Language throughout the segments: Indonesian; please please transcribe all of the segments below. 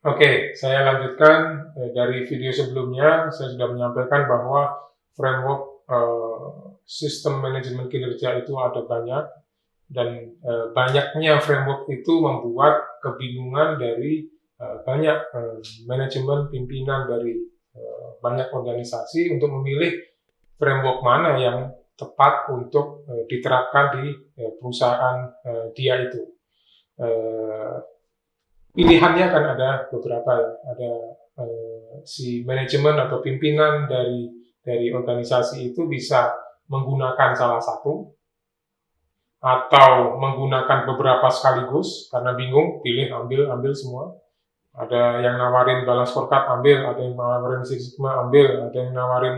Oke, saya lanjutkan dari video sebelumnya. Saya sudah menyampaikan bahwa framework sistem manajemen kinerja itu ada banyak, dan banyaknya framework itu membuat kebingungan dari banyak manajemen pimpinan dari banyak organisasi untuk memilih framework mana yang tepat untuk diterapkan di perusahaan dia itu. Pilihannya kan ada beberapa ya, ada si manajemen atau pimpinan dari organisasi itu bisa menggunakan salah satu atau menggunakan beberapa sekaligus karena bingung, pilih ambil semua. Ada yang nawarin balance scorecard, ambil, ada yang nawarin Six Sigma, ambil, ada yang nawarin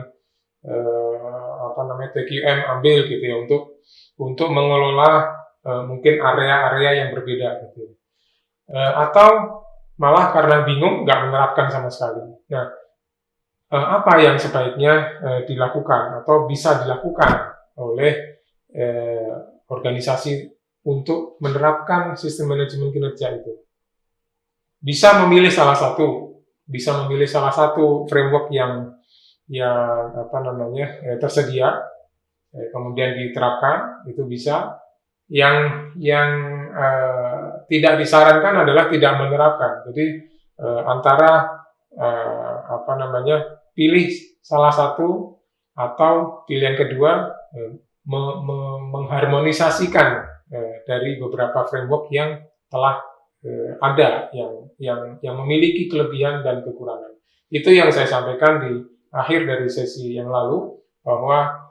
TQM, ambil gitu ya, untuk mengelola mungkin area-area yang berbeda gitu. Atau malah karena bingung nggak menerapkan sama sekali. Nah, apa yang sebaiknya dilakukan atau bisa dilakukan oleh organisasi untuk menerapkan sistem manajemen kinerja itu? Bisa memilih salah satu framework yang tersedia, kemudian diterapkan, itu bisa. Yang tidak disarankan adalah tidak menerapkan. Jadi antara pilih salah satu atau pilihan kedua mengharmonisasikan dari beberapa framework yang telah ada, yang memiliki kelebihan dan kekurangan. Itu yang saya sampaikan di akhir dari sesi yang lalu, bahwa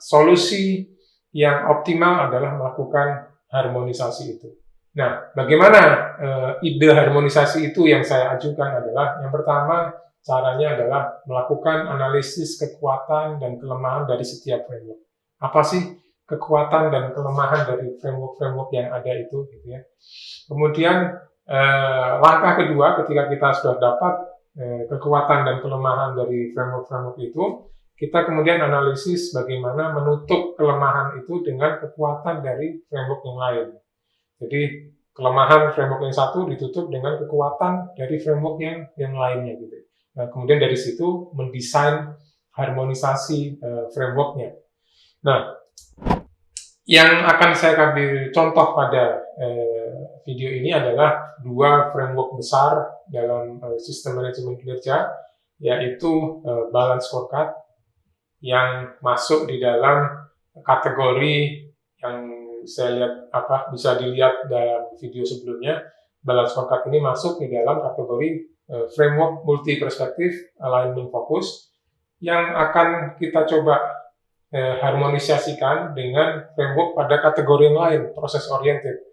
solusi yang optimal adalah melakukan harmonisasi itu. Nah, bagaimana ide harmonisasi itu yang saya ajukan adalah, yang pertama, caranya adalah melakukan analisis kekuatan dan kelemahan dari setiap framework. Apa sih kekuatan dan kelemahan dari framework-framework yang ada itu, gitu ya. Kemudian langkah kedua, ketika kita sudah dapat kekuatan dan kelemahan dari framework-framework itu, kita kemudian analisis bagaimana menutup kelemahan itu dengan kekuatan dari framework yang lain. Jadi kelemahan framework yang satu ditutup dengan kekuatan dari framework yang lainnya gitu. Nah, kemudian dari situ mendesain harmonisasi frameworknya. Nah, yang akan saya ambil contoh pada video ini adalah dua framework besar dalam sistem manajemen kinerja, yaitu balance scorecard yang masuk di dalam kategori yang saya lihat bisa dilihat dalam video sebelumnya. Balance scorecard ini masuk di dalam kategori framework multi perspektif alignment focus yang akan kita coba harmonisasikan dengan framework pada kategori yang lain, proses oriented.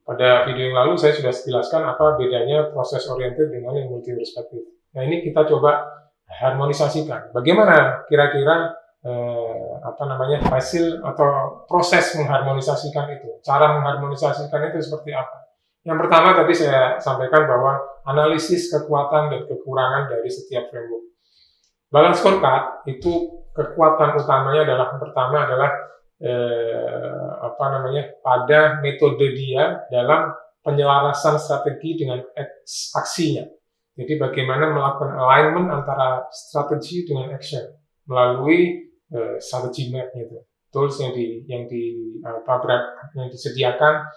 Pada video yang lalu saya sudah jelaskan apa bedanya proses oriented dengan yang multi perspektif. Nah, ini kita coba harmonisasikan. Bagaimana kira-kira hasil atau proses mengharmonisasikan itu? Cara mengharmonisasikan itu seperti apa? Yang pertama tadi saya sampaikan bahwa analisis kekuatan dan kekurangan dari setiap framework. Balance scorecard itu kekuatan utamanya adalah, yang pertama adalah pada metode dia dalam penyelarasan strategi dengan aksinya. Jadi bagaimana melakukan alignment antara strategi dengan action melalui strategi map itu, tools yang disediakan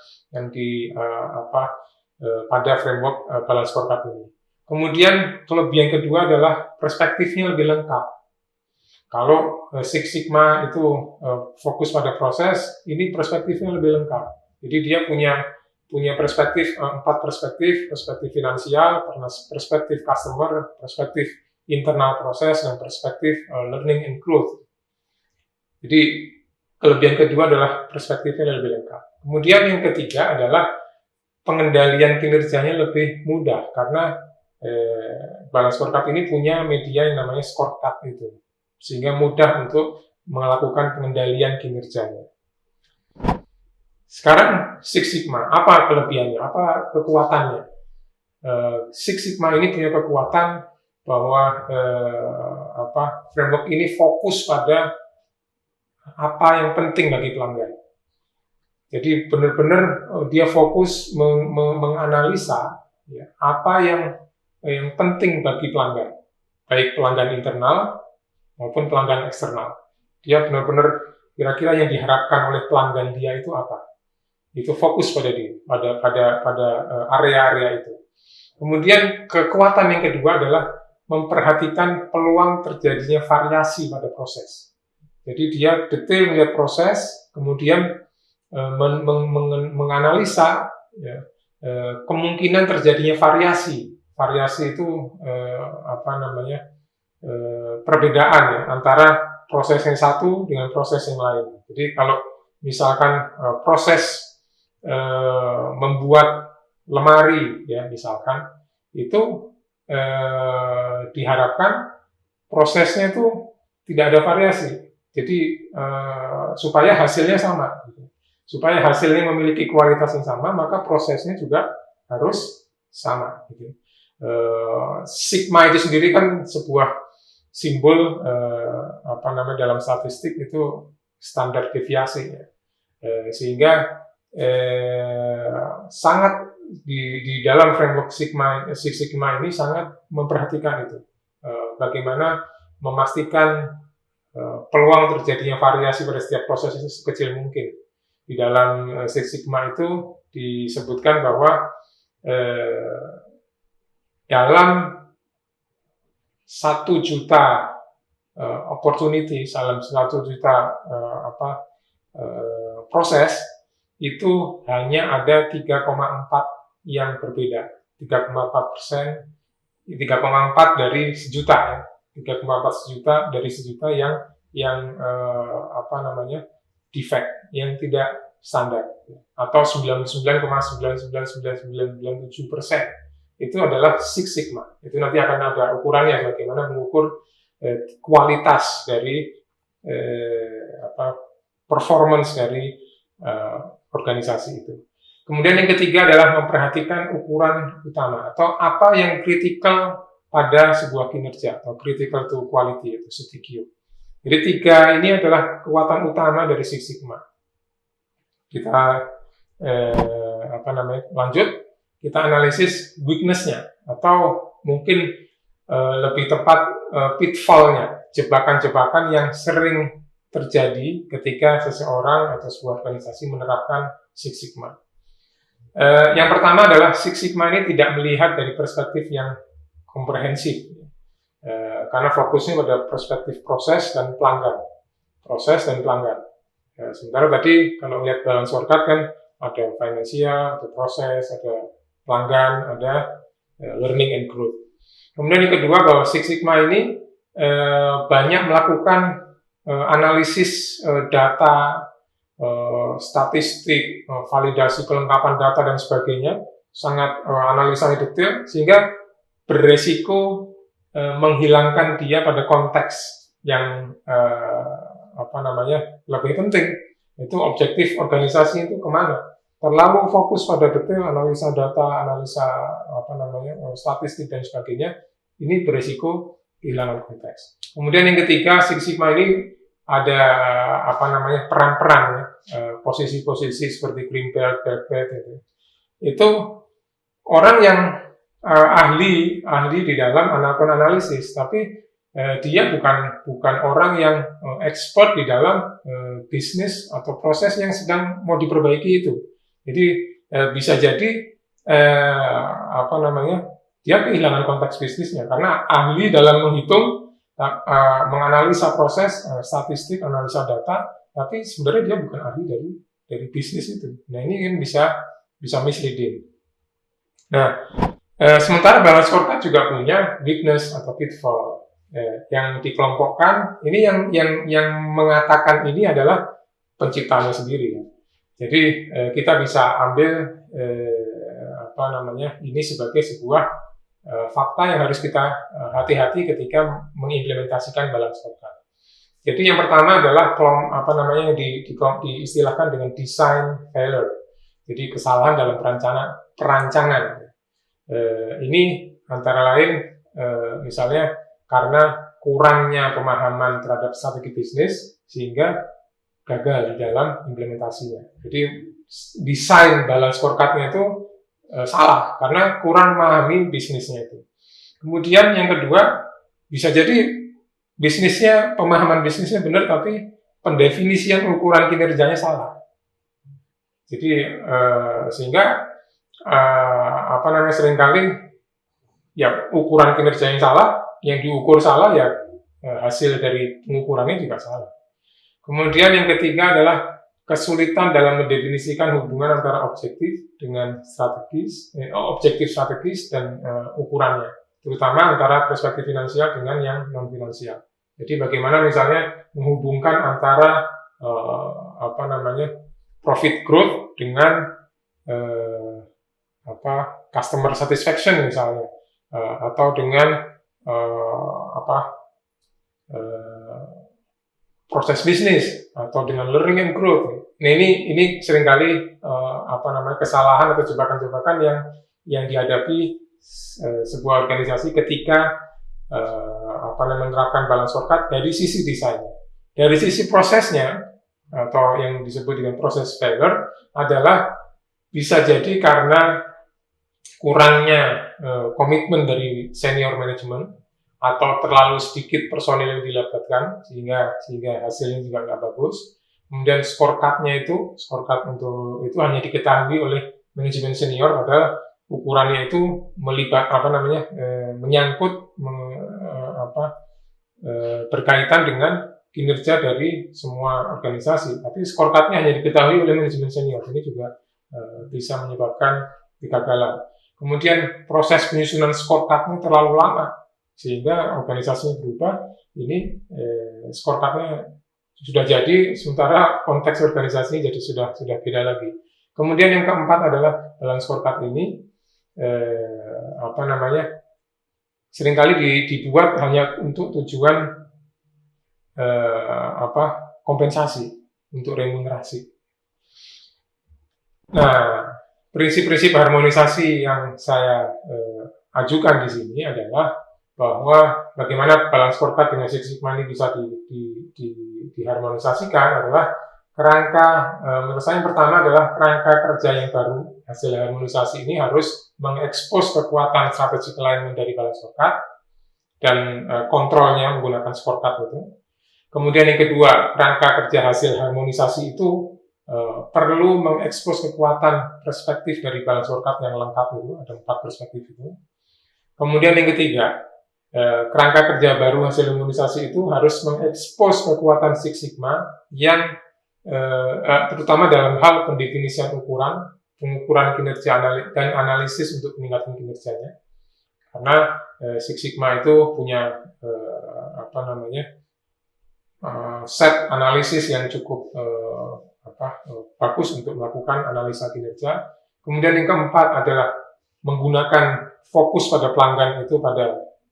pada framework balance scorecard ini. Kemudian kelebihan kedua adalah perspektifnya lebih lengkap. Kalau Six Sigma itu fokus pada proses, ini perspektifnya lebih lengkap. Jadi dia punya perspektif, 4 perspektif finansial, perspektif customer, perspektif internal proses, dan perspektif learning and growth. Jadi kelebihan kedua adalah perspektifnya lebih lengkap. Kemudian yang ketiga adalah pengendalian kinerjanya lebih mudah, karena balance scorecard ini punya media yang namanya scorecard itu, sehingga mudah untuk melakukan pengendalian kinerjanya. Sekarang Six Sigma, apa kelebihannya, apa kekuatannya? Six Sigma ini punya kekuatan bahwa framework ini fokus pada apa yang penting bagi pelanggan. Jadi benar-benar dia fokus menganalisa apa yang yang penting bagi pelanggan, baik pelanggan internal maupun pelanggan eksternal. Dia benar-benar kira-kira yang diharapkan oleh pelanggan dia itu apa. Itu fokus pada area-area itu. Kemudian kekuatan yang kedua adalah memperhatikan peluang terjadinya variasi pada proses. Jadi dia detail melihat proses, kemudian menganalisa ya, kemungkinan terjadinya variasi. Variasi itu perbedaan ya, antara proses yang satu dengan proses yang lain. Jadi kalau misalkan proses membuat lemari ya misalkan itu diharapkan prosesnya itu tidak ada variasi. Jadi supaya hasilnya sama. Supaya hasilnya memiliki kualitas yang sama, maka prosesnya juga harus sama. Sigma itu sendiri kan sebuah simbol dalam statistik itu standar deviasi, ya. Sehingga sangat di dalam framework Six Sigma ini sangat memperhatikan itu, bagaimana memastikan peluang terjadinya variasi pada setiap proses itu sekecil mungkin. Di dalam Six Sigma itu disebutkan bahwa dalam 1 juta opportunity, dalam 1 juta proses, itu hanya ada 3,4 yang berbeda. 3,4% 3,4 dari sejuta ya. 3,4 sejuta dari sejuta yang defect, yang tidak standar, atau 99,99997% itu adalah Six Sigma. Itu nanti akan ada ukurannya, bagaimana mengukur kualitas dari performance dari organisasi itu. Kemudian yang ketiga adalah memperhatikan ukuran utama atau apa yang kritikal pada sebuah kinerja atau critical to quality, itu CTQ. Jadi 3 ini adalah kekuatan utama dari Six Sigma. Kita lanjut, kita analisis weakness-nya atau mungkin lebih tepat pitfall-nya, jebakan-jebakan yang sering terjadi ketika seseorang atau sebuah organisasi menerapkan Six Sigma. Yang pertama adalah Six Sigma ini tidak melihat dari perspektif yang komprehensif, karena fokusnya pada perspektif proses dan pelanggan. Sementara tadi kalau lihat balance scorecard kan ada finansial, ada proses, ada pelanggan, ada learning and growth. Kemudian yang kedua bahwa Six Sigma ini banyak melakukan analisis data, statistik, validasi kelengkapan data dan sebagainya, sangat analisa detail sehingga beresiko menghilangkan dia pada konteks yang lebih penting, itu objektif organisasi itu kemana. Terlalu fokus pada detail, analisa data, analisa statistik dan sebagainya, ini beresiko kehilangan konteks. Kemudian yang ketiga, Six Sigma ini ada peran-peran ya, posisi-posisi seperti green belt, black belt itu orang yang ahli di dalam melakukan analisis, tapi dia bukan orang yang expert di dalam bisnis atau proses yang sedang mau diperbaiki itu. Jadi bisa jadi dia kehilangan konteks bisnisnya karena ahli dalam menghitung, menganalisa proses, statistik, analisa data, tapi sebenarnya dia bukan ahli dari bisnis itu. Nah ini kan bisa misleading. Nah, sementara balance scorecard juga punya weakness atau pitfall yang dikelompokkan. Ini yang mengatakan ini adalah penciptanya sendiri. Jadi kita bisa ambil ini sebagai sebuah fakta yang harus kita hati-hati ketika mengimplementasikan balance scorecard. Jadi yang pertama adalah diistilahkan dengan design failure. Jadi kesalahan dalam perancangan. Ini antara lain misalnya karena kurangnya pemahaman terhadap strategi bisnis sehingga gagal di dalam implementasinya. Jadi desain balance scorecard-nya itu salah karena kurang memahami bisnisnya itu. Kemudian yang kedua, bisa jadi bisnisnya, pemahaman bisnisnya benar, tapi pendefinisian ukuran kinerjanya salah. Jadi sehingga seringkali ya ukuran kinerja yang salah, yang diukur salah, ya hasil dari pengukurannya juga salah. Kemudian yang ketiga adalah kesulitan dalam mendefinisikan hubungan antara objektif dengan objektif strategis dan ukurannya, terutama antara perspektif finansial dengan yang non finansial. Jadi bagaimana misalnya menghubungkan antara profit growth dengan customer satisfaction misalnya, atau dengan proses bisnis, atau dengan learning and growth. Nah ini seringkali kesalahan atau jebakan-jebakan yang dihadapi sebuah organisasi ketika menerapkan balance scorecard dari sisi desainnya. Dari sisi prosesnya, atau yang disebut dengan proses failure, adalah bisa jadi karena kurangnya komitmen dari senior management, atau terlalu sedikit personil yang dilibatkan sehingga hasilnya juga nggak bagus. Kemudian scorecard untuk itu hanya diketahui oleh manajemen senior, padahal ukurannya itu menyangkut berkaitan dengan kinerja dari semua organisasi. Tapi scorecardnya hanya diketahui oleh manajemen senior. Ini juga bisa menyebabkan kegagalan. Kemudian proses penyusunan scorecardnya terlalu lama, sehingga organisasinya berubah. Ini scorecardnya sudah jadi, sementara konteks organisasinya jadi sudah beda lagi. Kemudian yang keempat adalah balance scorecard ini seringkali dibuat hanya untuk tujuan kompensasi, untuk remunerasi. Nah, prinsip-prinsip harmonisasi yang saya ajukan di sini adalah bahwa bagaimana balance scorecard dengan Six Sigma ini bisa diharmonisasikan adalah kerangka, menurut saya yang pertama adalah kerangka kerja yang baru. Hasil harmonisasi ini harus mengekspos kekuatan strategic alignment dari balance scorecard dan kontrolnya menggunakan scorecard itu. Kemudian yang kedua, kerangka kerja hasil harmonisasi itu perlu mengekspos kekuatan perspektif dari balance scorecard yang lengkap itu, ada 4 perspektif itu. Kemudian yang ketiga, kerangka kerja baru hasil harmonisasi itu harus mengekspos kekuatan Six Sigma yang terutama dalam hal pendefinisian pengukuran kinerja dan analisis untuk meningkatkan kinerjanya. Karena Six Sigma itu punya set analisis yang cukup bagus untuk melakukan analisa kinerja. Kemudian yang keempat adalah menggunakan fokus pada pelanggan itu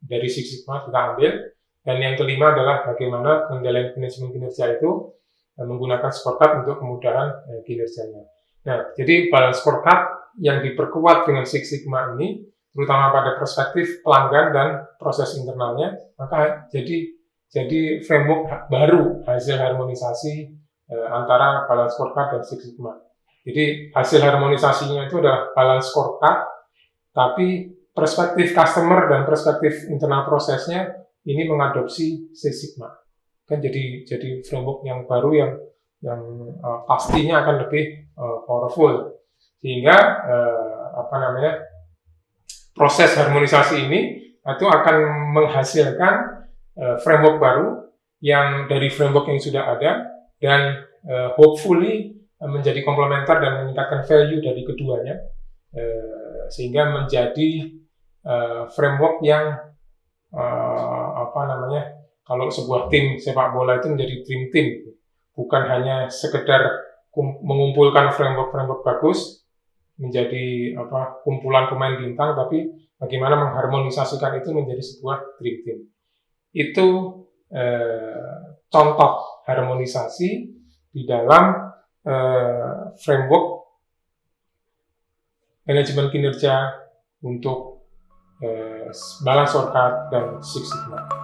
dari Six Sigma kita ambil. Dan yang kelima adalah bagaimana pengendalian manajemen kinerja itu menggunakan scorecard untuk kemudahan kinerjanya. Nah, jadi balance scorecard yang diperkuat dengan Six Sigma ini, terutama pada perspektif pelanggan dan proses internalnya, maka jadi framework baru hasil harmonisasi antara balance scorecard dan Six Sigma. Jadi hasil harmonisasinya itu adalah balance scorecard, tapi perspektif customer dan perspektif internal prosesnya ini mengadopsi Six Sigma. Kan jadi framework yang baru yang pastinya akan lebih powerful. Sehingga proses harmonisasi ini itu akan menghasilkan framework baru yang dari framework yang sudah ada dan hopefully menjadi komplementer dan meningkatkan value dari keduanya, sehingga menjadi framework yang kalau sebuah tim sepak bola itu menjadi dream team, bukan hanya sekedar mengumpulkan framework bagus menjadi kumpulan pemain bintang, tapi bagaimana mengharmonisasikan itu menjadi sebuah dream team. Itu contoh harmonisasi di dalam framework manajemen kinerja untuk balance scorecard dan Six Sigma.